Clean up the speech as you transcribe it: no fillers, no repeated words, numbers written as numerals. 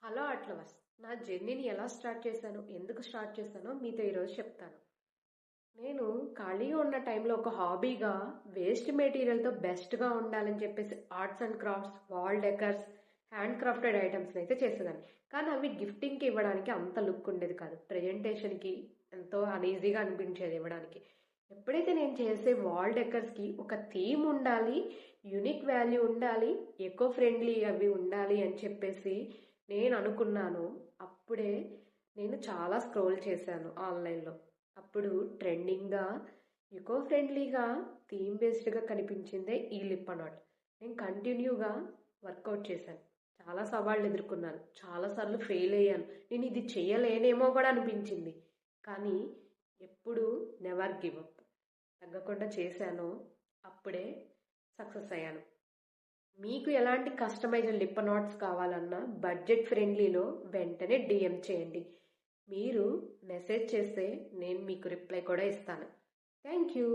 Hello అట్లవర్స్. నా జర్నీని ఎలా స్టార్ట్ చేశాను, ఎందుకు స్టార్ట్ చేశానో మీతో ఈరోజు చెప్తాను. నేను ఖాళీగా ఉన్న టైంలో ఒక హాబీగా వేస్ట్ మెటీరియల్తో బెస్ట్గా ఉండాలని చెప్పేసి arts and crafts, wall decors, hand crafted ఐటమ్స్ని అయితే చేసేదాన్ని. కానీ అవి గిఫ్టింగ్కి ఇవ్వడానికి అంత లుక్ ఉండేది కాదు. ప్రెజెంటేషన్కి ఎంతో అనీజీగా అనిపించేది ఇవ్వడానికి. ఎప్పుడైతే నేను చేసే వాల్ డెకర్స్కి ఒక థీమ్ ఉండాలి, యూనిక్ వాల్యూ ఉండాలి, ఎకో ఫ్రెండ్లీ అవి ఉండాలి అని చెప్పేసి నేను అనుకున్నాను. అప్పుడే నేను చాలా స్క్రోల్ చేశాను ఆన్లైన్లో. అప్పుడు ట్రెండింగ్గా ఎకో ఫ్రెండ్లీగా థీమ్ బేస్డ్గా కనిపించిందే ఈ లిప్ నాట్. నేను కంటిన్యూగా వర్కౌట్ చేశాను. చాలా సవాళ్ళు ఎదుర్కొన్నాను, చాలాసార్లు ఫెయిల్ అయ్యాను. నేను ఇది చేయలేనేమో కూడా అనిపించింది. కానీ ఎప్పుడు నెవర్ గివ్ అప్, తగ్గకుండా చేశాను. అప్పుడే సక్సెస్ అయ్యాను. మీకు ఎలాంటి కస్టమైజ్డ్ లిప్ నాట్స్ కావాలన్నా బడ్జెట్ ఫ్రెండ్లీలో వెంటనే డిఎం చేయండి. మీరు మెసేజ్ చేస్తే నేను మీకు రిప్లై కూడా ఇస్తాను. Thank you.